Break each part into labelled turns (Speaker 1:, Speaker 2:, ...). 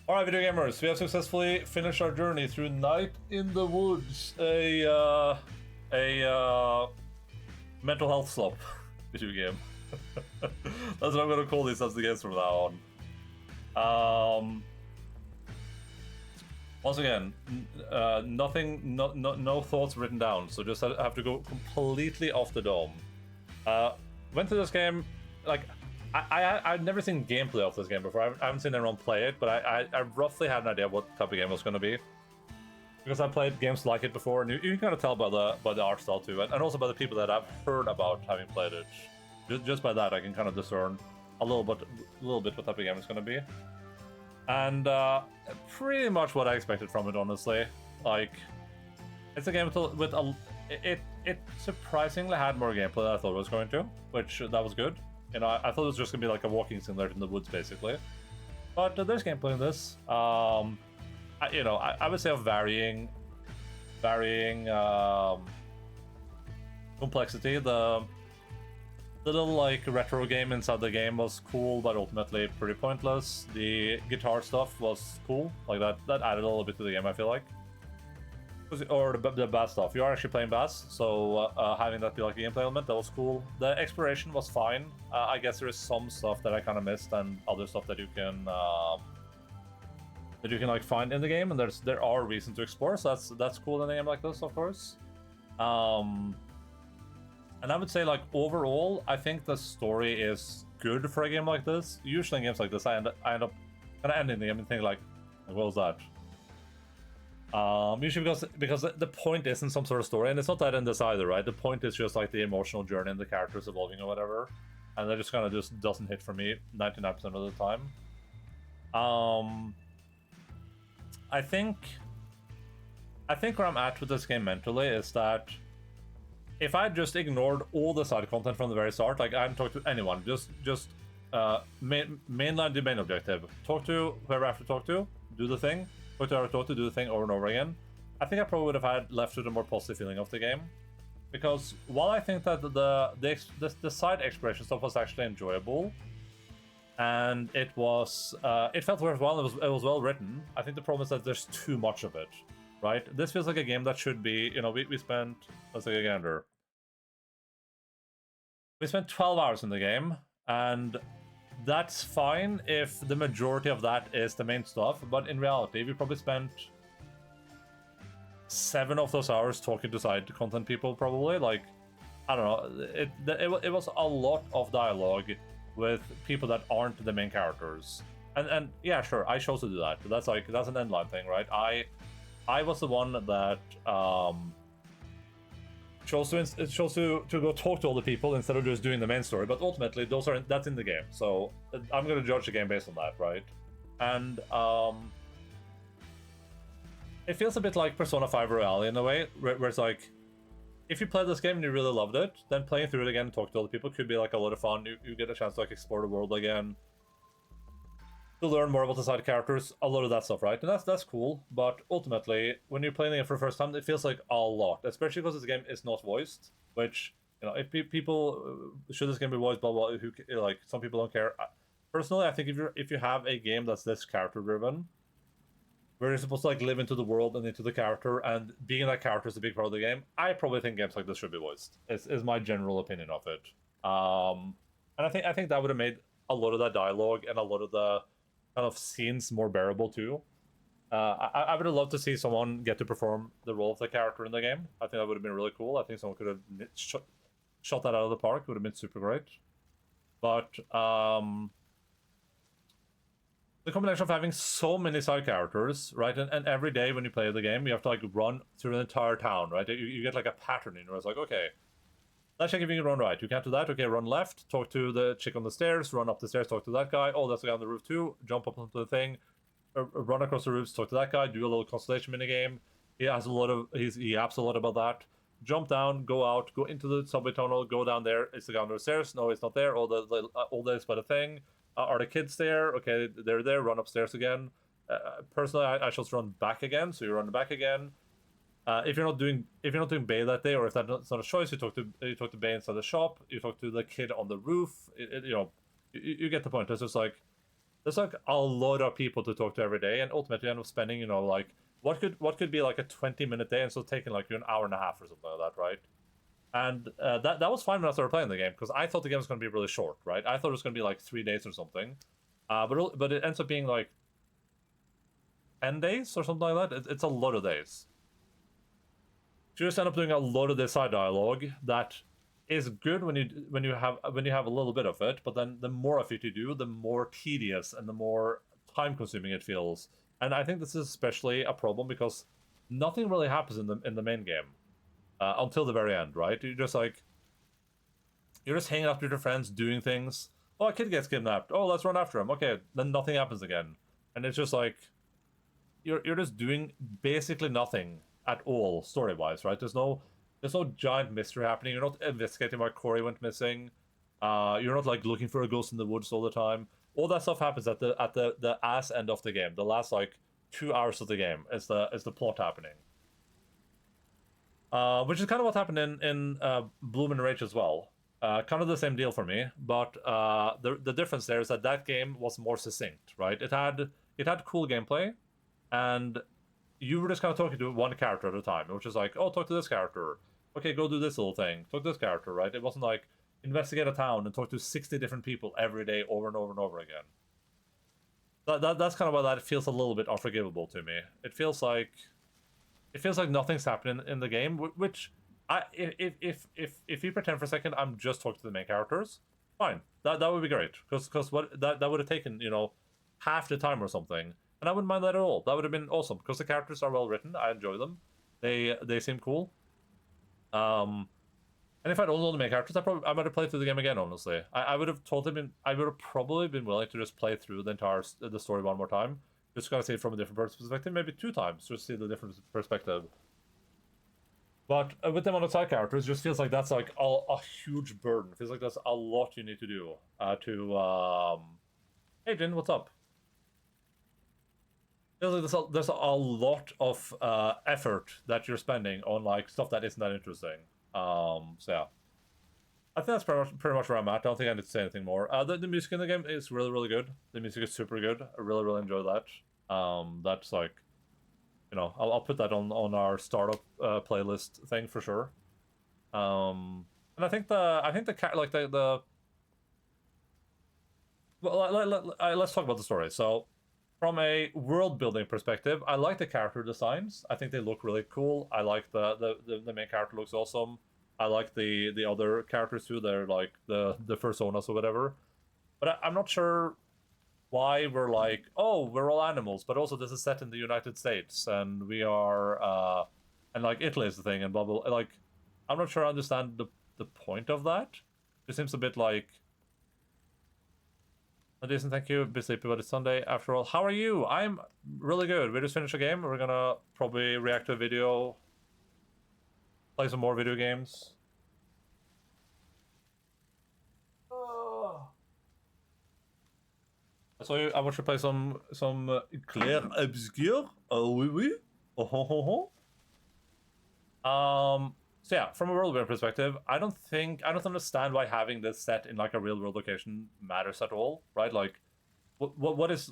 Speaker 1: Alright, video gamers, we have successfully finished our journey through Night in the Woods, a mental health slop video game. That's what I'm gonna call these as the games from now on. Once again, no thoughts written down, so just have to go completely off the dome. Went through this game, like, I've never seen gameplay of this game before. I haven't seen anyone play it, but I roughly had an idea what type of game it was going to be. Because I played games like it before, and you can kind of tell by the art style too, and also by the people that I've heard about having played it. Just by that, I can kind of discern a little bit what type of game it's going to be. And pretty much what I expected from it, honestly. Like, it's a game with a... It surprisingly had more gameplay than I thought it was going to, which that was good. You know, I thought it was just gonna be like a walking simulator in the woods, basically. But there's gameplay in this. I would say of varying complexity. The little like retro game inside the game was cool, but ultimately pretty pointless. The guitar stuff was cool, like that added a little bit to the game, I feel like. Or the bass stuff. You are actually playing bass, so having that be like a gameplay element, that was cool. The exploration was fine. I guess there is some stuff that I kind of missed, and other stuff that you can like find in the game, and there are reasons to explore. So that's cool in a game like this, of course. And I would say, like, overall, I think the story is good for a game like this. Usually in games like this, I end up kind of ending the game and thinking like, what was that? Usually because the point isn't some sort of story, and it's not that in this either, right? The point is just like the emotional journey and the characters evolving or whatever, and that just kind of just doesn't hit for me 99% of the time. I think where I'm at with this game mentally is that if I just ignored all the side content from the very start, like I hadn't talked to anyone, just mainline the main objective, talk to whoever I have to talk to, do the thing. To do the thing over and over again, I think I probably would have had left with a more positive feeling of the game, because while I think that the side exploration stuff was actually enjoyable, and it felt worthwhile, it was well written. I think the problem is that there's too much of it, right? This feels like a game that should be, you know, we spent, let's take a gander. We spent 12 hours in the game, and that's fine if the majority of that is the main stuff, but in reality, we probably spent 7 of those hours talking to side content people, probably. Like, I don't know, it was a lot of dialogue with people that aren't the main characters. And yeah, sure, I chose to do that. That's an Endaline thing, right? I was the one that chose to go talk to all the people instead of just doing the main story, but ultimately that's in the game, so I'm gonna judge the game based on that, right? And it feels a bit like Persona 5 Royale in a way, where it's like, if you played this game and you really loved it, then playing through it again and talk to other people could be like a lot of fun. You get a chance to like explore the world again, to learn more about the side characters, a lot of that stuff, right? And that's cool, but ultimately, when you're playing it for the first time, it feels like a lot, especially because this game is not voiced, which, you know, if people, should this game be voiced, blah, blah, like, some people don't care. Personally, I think if you have a game that's this character-driven, where you're supposed to, like, live into the world and into the character, and being that character is a big part of the game, I probably think games like this should be voiced, is my general opinion of it. And I think that would have made a lot of that dialogue and a lot of the kind of scenes more bearable too. I would have loved to see someone get to perform the role of the character in the game. I think that would have been really cool. I think someone could have shot that out of the park. It would have been super great. But the combination of having so many side characters, right, and every day when you play the game, you have to like run through an entire town, right? You get like a pattern in where it's like, okay, let's check if you can run right. You can't do that. Okay, run left. Talk to the chick on the stairs. Run up the stairs. Talk to that guy. Oh, that's the guy on the roof too. Jump up onto the thing. Run across the roofs. Talk to that guy. Do a little constellation minigame. He has a lot of. He yaps a lot about that. Jump down. Go out. Go into the subway tunnel. Go down there. It's the guy on the stairs. No, it's not there. All this by the thing. Are the kids there? Okay, they're there. Run upstairs again. Personally, I shall run back again. So you run back again. If you're not doing Bay that day, or if that's not a choice, you talk to Bay inside the shop. You talk to the kid on the roof. You get the point. It's just like there's like a lot of people to talk to every day, and ultimately you end up spending, you know, like what could be like a 20-minute day, and so taking like you an hour and a half or something like that, right? And that was fine when I started playing the game, because I thought the game was going to be really short, right? I thought it was going to be like 3 days or something, but it ends up being like 10 days or something like that. It's a lot of days. You just end up doing a lot of this side dialogue that is good when you have a little bit of it, but then the more of it you do, the more tedious and the more time consuming it feels. And I think this is especially a problem because nothing really happens in the main game until the very end, right? You're just hanging out with your friends, doing things. Oh, a kid gets kidnapped. Oh, let's run after him. Okay, then nothing happens again, and it's just like you're just doing basically nothing at all story-wise, right? There's no giant mystery happening. You're not investigating why Corey went missing. You're not like looking for a ghost in the woods all the time. All that stuff happens at the ass end of the game. The last like 2 hours of the game is the plot happening. Which is kind of what happened in Bloom and Rage as well. Kind of the same deal for me, but the difference there is that game was more succinct, right? It had cool gameplay, and you were just kind of talking to one character at a time, which is like, oh, talk to this character. Okay, go do this little thing. Talk to this character, right? It wasn't like investigate a town and talk to 60 different people every day over and over and over again. That's kind of why that feels a little bit unforgivable to me. It feels like nothing's happening in the game, which if you pretend for a second I'm just talking to the main characters, fine. That would be great, because what that would have taken, you know, half the time or something. And I wouldn't mind that at all. That would have been awesome, because the characters are well written. I enjoy them. They seem cool. And if I don't know the main characters, I might have played through the game again, honestly. I would have probably been willing to just play through the story one more time. Just gonna see it from a different perspective, maybe 2 times, just see the different perspective. But with them on the side characters, it just feels like that's like a huge burden. It feels like that's a lot you need to do Hey Jin, what's up? Feels like there's a lot of effort that you're spending on like stuff that isn't that interesting. So yeah, I think that's pretty much where I'm at. I don't think I need to say anything more. The music in the game is really, really good. The music is super good. I really, really enjoy that. That's like, you know, I'll put that on our startup playlist thing for sure. And I think let's talk about the story. So, from a world building perspective, I like the character designs. I think they look really cool. I like the main character looks awesome. I like the other characters too. They're like the personas or whatever. But I'm not sure why we're like, oh, we're all animals, but also this is set in the United States, and we are and like Italy is the thing, and blah blah. Like, I'm not sure I understand the point of that. It seems a bit like. Jason, thank you. Be sleepy, but it's Sunday after all. How are you? I'm really good. We just finished a game. We're gonna probably react to a video, play some more video games. So I want you to play some Clair Obscur. Oh oui oui. Oh ho ho ho. So yeah, from a world building perspective, I don't understand why having this set in like a real world location matters at all, right? Like, what is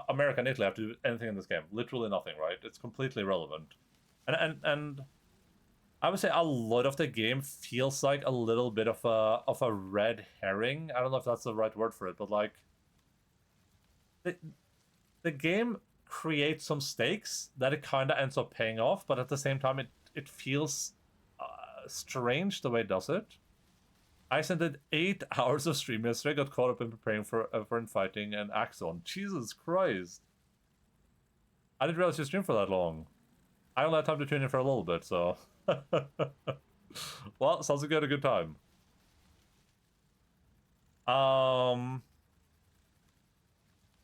Speaker 1: America and Italy have to do anything in this game? Literally nothing, right? It's completely irrelevant, and I would say a lot of the game feels like a little bit of a red herring. I don't know if that's the right word for it, but like, the game creates some stakes that it kind of ends up paying off, but at the same time, it feels strange the way it does it. I sent it 8 hours of stream yesterday, got caught up in preparing for fighting an Axon. Jesus Christ. I didn't realize you streamed for that long. I only had time to tune in for a little bit, so... Well, sounds like you had a good time.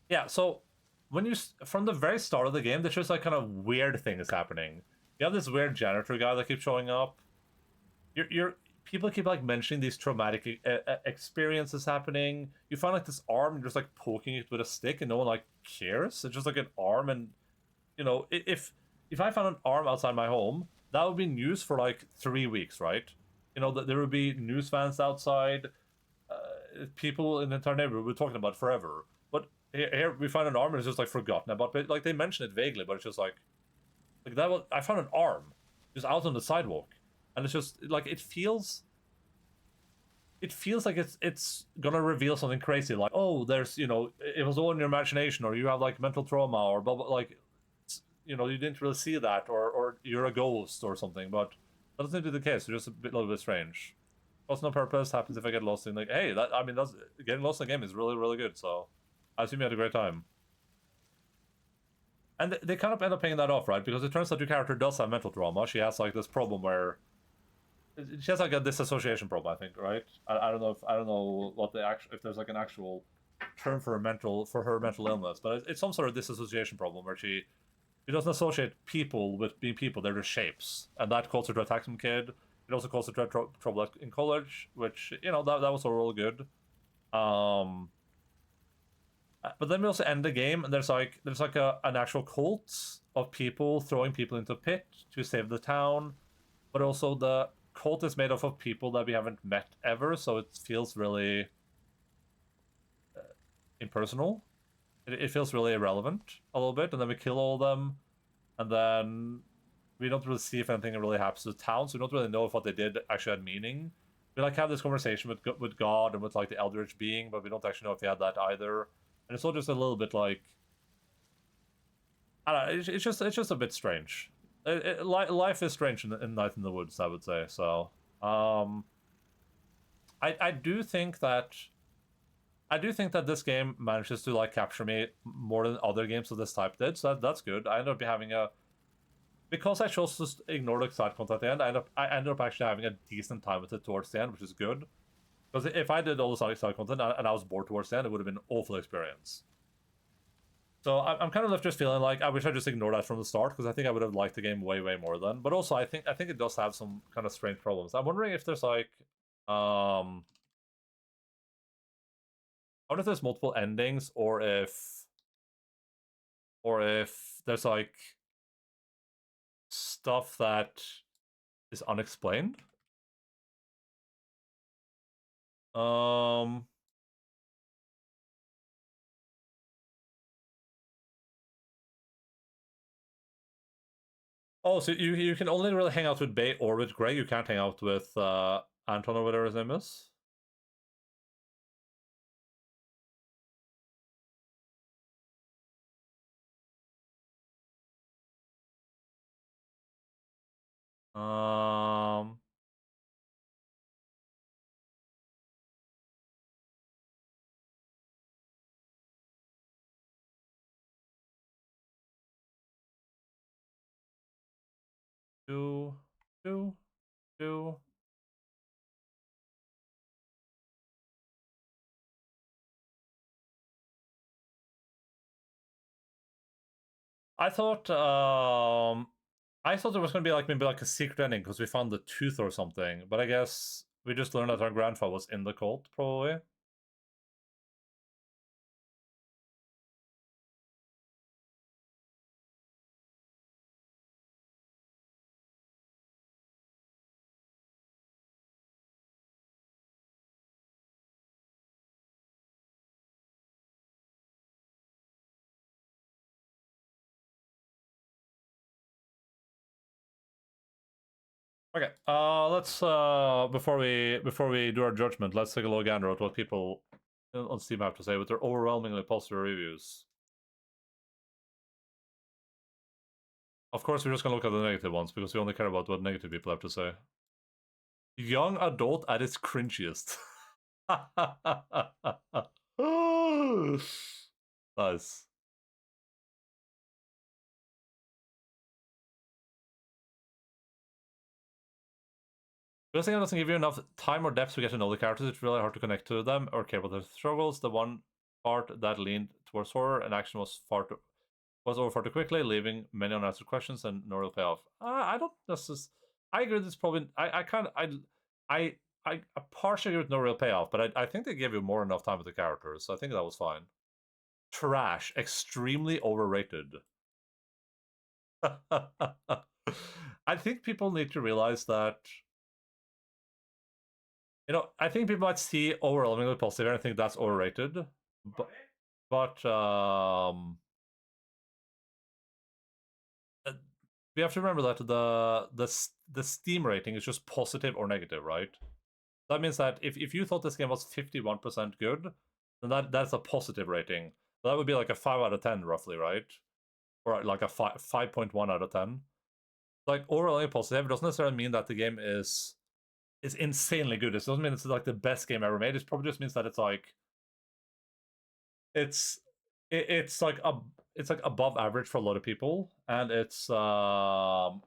Speaker 1: Yeah, so when from the very start of the game, there's just like kind of weird things happening. You have this weird janitor guy that keeps showing up. People keep like mentioning these traumatic experiences happening. You find like this arm and just like poking it with a stick, and no one like cares. It's just like an arm, and you know, if I found an arm outside my home, that would be news for like 3 weeks, right? You know, there would be news fans outside. People in the entire neighborhood would be talking about it forever. But here we find an arm and it's just like forgotten about, but like they mention it vaguely, but it's just like that was I found an arm just out on the sidewalk, and it's just like it feels like it's gonna reveal something crazy, like, oh, there's, it was all in your imagination, or you have like mental trauma, or blah, blah, like, you didn't really see that, or you're a ghost or something, but that doesn't seem to be the case. It's just little bit strange. What's no purpose happens if I get lost in, like, hey, that, I mean, that's getting lost in the game is really, really good, so I assume you had a great time. And they kind of end up paying that off, right? Because it turns out your character does have mental trauma. She has like this problem where she has like a disassociation problem, I think, right? I don't know if I don't know what the actual if there's like an actual term for her mental illness, but it's some sort of disassociation problem where she doesn't associate people with being people; they're just shapes, and that caused her to attack some kid. It also caused her to have trouble in college, which that was all really good. Um, but then we also end the game, and there's like an actual cult of people throwing people into a pit to save the town, but also the cult is made up of people that we haven't met ever, so it feels really impersonal. It feels really irrelevant a little bit, and then we kill all of them, and then we don't really see if anything really happens to the town, so we don't really know if what they did actually had meaning. We like have this conversation with God and with like the Eldritch being, but we don't actually know if he had that either. And it's all just a little bit like I don't know. It's just a bit strange. Life is strange in Night in the Woods, I would say. So, um, I do think that this game manages to like capture me more than other games of this type did. So that's good. I ended up having a because I chose to ignore the side content at the end. I ended up actually having a decent time with it towards the end, which is good. Because if I did all the side content and I was bored towards the end, it would have been an awful experience. So I'm kind of left just feeling like I wish I just ignored that from the start, because I think I would have liked the game way, way more then. But also I think it does have some kind of strange problems. I'm wondering if there's like I wonder if there's multiple endings, or if there's like stuff that is unexplained. Um Oh, so you can only really hang out with Bay or with Greg. You can't hang out with Anton or whatever his name is. Um, do do do. I thought there was gonna be like maybe like a secret ending because we found the tooth or something, but I guess we just learned that our grandfather was in the cult, probably. Okay, let's before we do our judgment, let's take a look at what people on Steam have to say with their overwhelmingly positive reviews. Of course, we're just gonna look at the negative ones because we only care about what negative people have to say. Young adult at its cringiest. Nice. This game doesn't give you enough time or depth to get to know the characters. It's really hard to connect to them or care about their struggles. The one part that leaned towards horror and action was over far too quickly, leaving many unanswered questions and no real payoff. I don't necessarily. I agree. This probably. I kind of. I partially agree with no real payoff, but I think they gave you more enough time with the characters, so I think that was fine. Trash, extremely overrated. I think people need to realize that. I think people might see overwhelmingly positive and I think that's overrated. But But we have to remember that the Steam rating is just positive or negative, right? That means that if you thought this game was 51% good, then that's a positive rating. So that would be like a 5 out of 10 roughly, right? Or like a 5.1 out of 10. Like overall positive, it doesn't necessarily mean that the game is insanely good. It doesn't mean it's like the best game ever made. It probably just means that it's like it's it's like it's like above average for a lot of people, and it's above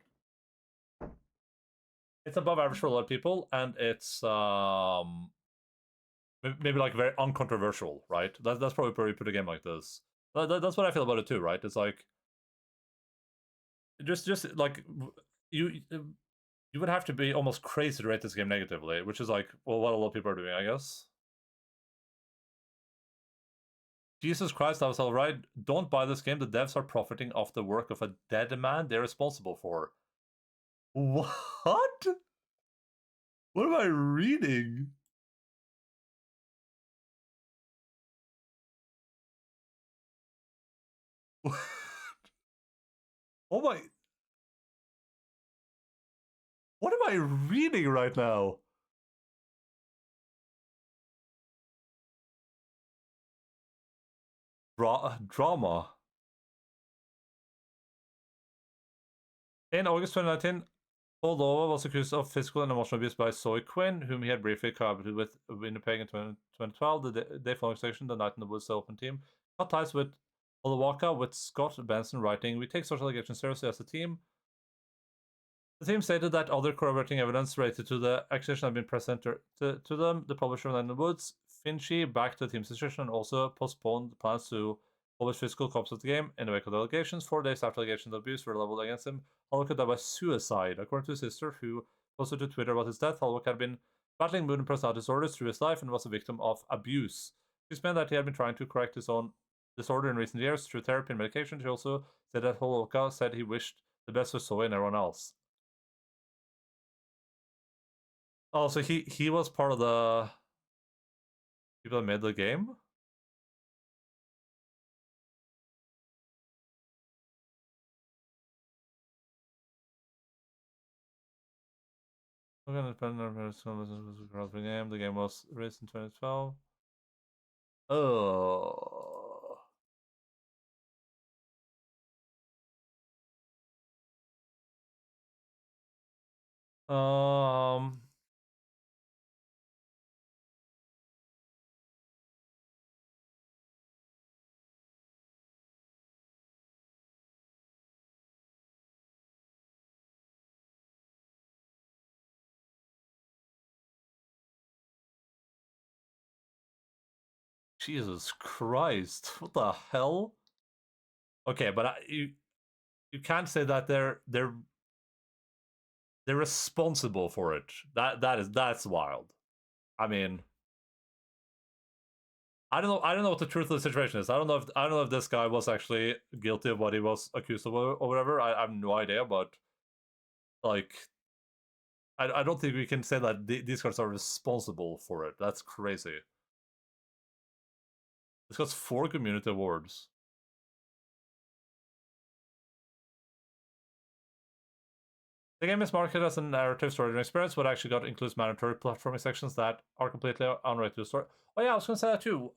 Speaker 1: average for a lot of people, and it's maybe like very uncontroversial, right? That's probably where you put a game like this. That's what I feel about it too, right? It's like just like you you would have to be almost crazy to rate this game negatively, which is like, well, what a lot of people are doing, I guess. Jesus Christ, I was all right. Don't buy this game. The devs are profiting off the work of a dead man they're responsible for. What? What am I reading? Oh my. What am I reading right now? Drama. In August 2019, Moldova was accused of physical and emotional abuse by Soy Quinn, whom he had briefly collaborated with Winnipeg in 2012. The day following section, the Night in the Woods Open team cut ties with Olawaka, with Scott Benson writing, "We take social allegations seriously as a team." The team stated that other corroborating evidence related to the accusation had been presented to them. The publisher of Night in the Woods, Finchy, backed the team's decision and also postponed plans to publish physical copies of the game in the wake of the allegations. 4 days after allegations of abuse were leveled against him, Holwick died by suicide. According to his sister, who posted to Twitter about his death, Holwick had been battling mood and personality disorders through his life and was a victim of abuse. She explained that he had been trying to correct his own disorder in recent years through therapy and medication. She also said that Holwick said he wished the best for Zoe and everyone else. Oh, so he was part of the people that made the game? The game was released in 2012. Oh. Um. Jesus Christ! What the hell? Okay, but you can't say that they're responsible for it. That's wild. I mean, I don't know what the truth of the situation is. I don't know if this guy was actually guilty of what he was accused of or whatever. I have no idea, but like I don't think we can say that these guys are responsible for it. That's crazy. This got 4 community awards. The game is marketed as a narrative storytelling experience, but actually includes mandatory platforming sections that are completely unrelated to the story. Oh yeah, I was gonna say that too.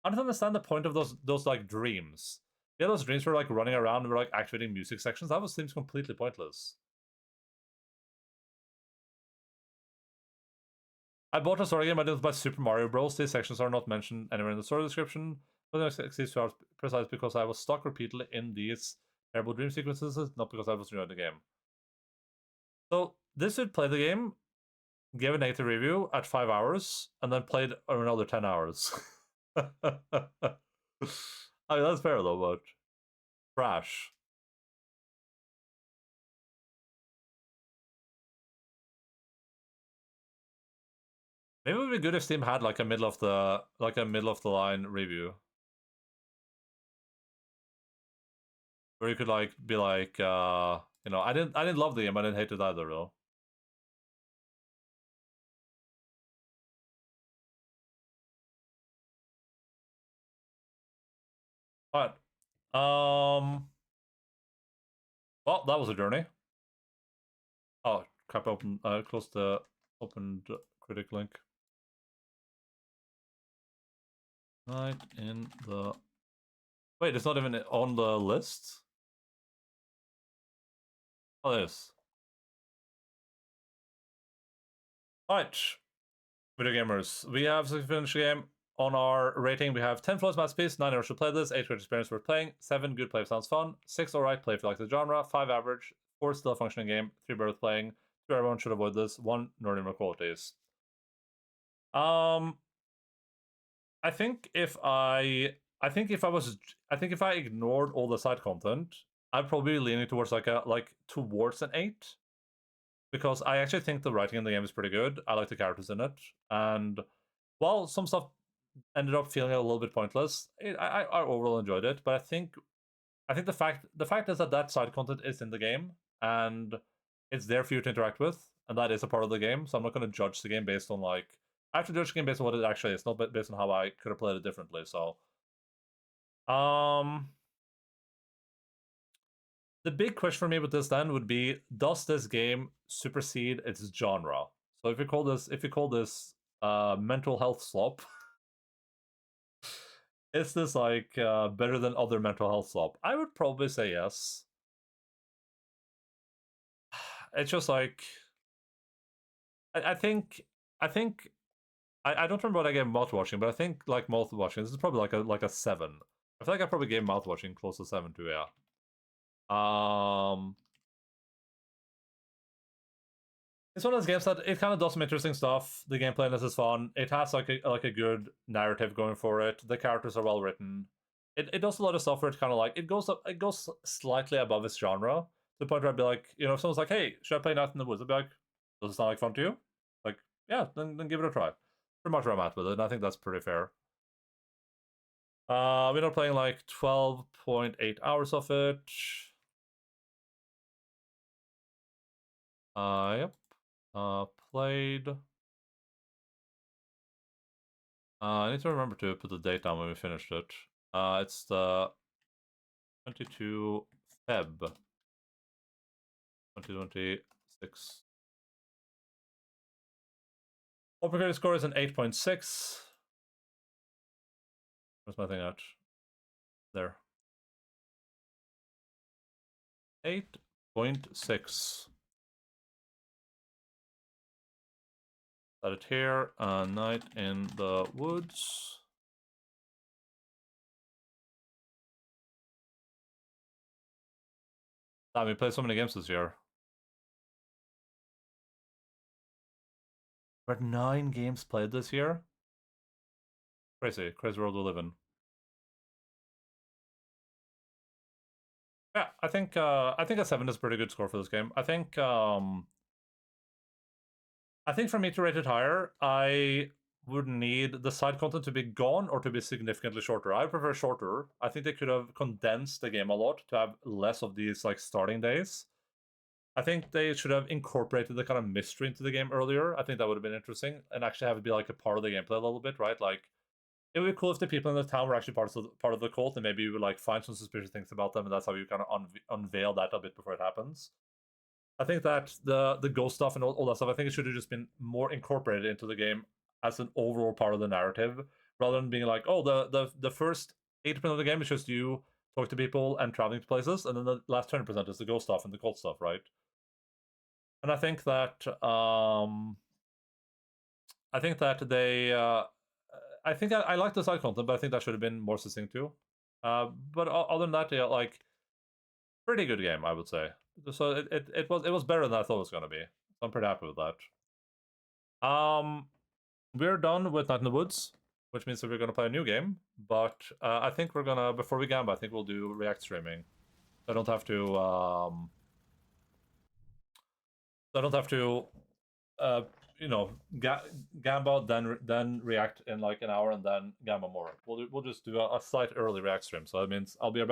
Speaker 1: I don't understand the point of those like dreams. Yeah, those dreams were like running around and were like activating music sections. That seems completely pointless. I bought a story game. I didn't buy Super Mario Bros. These sections are not mentioned anywhere in the story description, but they exist to precise because I was stuck repeatedly in these terrible dream sequences, not because I was enjoying the game. So this would play the game, gave a negative review at 5 hours, and then played another 10 hours. I mean, that's fair though, but trash. Maybe it would be good if Steam had like a middle of the line review. Where you could like be like, you know, I didn't love the game, I didn't hate it either though. Alright. Well, that was a journey. Oh, crap, open, close the opened critic link. Right in the... Wait, it's not even on the list? Oh, it is. Alright. Video gamers. We have finished the game. On our rating, we have 10 flawless masterpiece, 9 hours to play this, 8 great experience worth playing, 7 good play sounds fun, 6 alright play if you like the genre, 5 average, 4 still functioning game, 3 worth playing, 2 everyone should avoid this, 1 normal qualities. I think if I ignored all the side content, I'd probably be leaning towards towards an 8. Because I actually think the writing in the game is pretty good. I like the characters in it. And while some stuff ended up feeling a little bit pointless, I overall enjoyed it. But I think the fact is that that side content is in the game and it's there for you to interact with, and that is a part of the game. So I'm not going to judge the game based on I have to judge the game based on what it actually is, not based on how I could have played it differently. So, the big question for me with this then would be: does this game supersede its genre? So if you call this mental health slop, is this better than other mental health slop? I would probably say yes. It's just I think I don't remember what I gave mouthwashing, but I think mouthwashing, this is probably like a 7. I feel like I probably gave mouthwashing close to 7 too, yeah. It's one of those games that it kind of does some interesting stuff. The gameplay in this is fun. It has like a good narrative going for it. The characters are well written. It does a lot of stuff where it's kind of it goes slightly above its genre, to the point where I'd be like, if someone's like, hey, should I play Night in the Woods? I'd be like, does it sound like fun to you? Like, yeah, then give it a try. Pretty much where I'm at with it, and I think that's pretty fair. We're not playing 12.8 hours of it. Yep. Played. I need to remember to put the date down when we finished it. It's the 22 Feb 2026. Open credit score is an 8.6. Where's my thing at? There. 8.6. Set it here. Night in the Woods. Damn, we played so many games this year. We're at 9 games played this year. Crazy world we live in. Yeah, I think a 7 is a pretty good score for this game. I think for me to rate it higher, I would need the side content to be gone or to be significantly shorter. I prefer shorter. I think they could have condensed the game a lot to have less of these starting days. I think they should have incorporated the kind of mystery into the game earlier. I think that would have been interesting, and actually have it be a part of the gameplay a little bit, right? It would be cool if the people in the town were actually part of the cult, and maybe you would find some suspicious things about them, and that's how you kind of unveil that a bit before it happens. I think that the ghost stuff and all that stuff, I think it should have just been more incorporated into the game as an overall part of the narrative, rather than being oh, the first 80% of the game is just you talk to people and traveling to places, and then the last 20% is the ghost stuff and the cult stuff, right? And I think that they I like the side content, but I think that should have been more succinct too. But other than that, yeah, pretty good game, I would say. So it was better than I thought it was gonna be. So I'm pretty happy with that. We're done with Night in the Woods, which means that we're gonna play a new game. But I think we're gonna, before we gamble, I think we'll do React streaming. I don't have to Gamba, then React in an hour, and then Gamba more. We'll just do a slight early React stream. So that means I'll be back.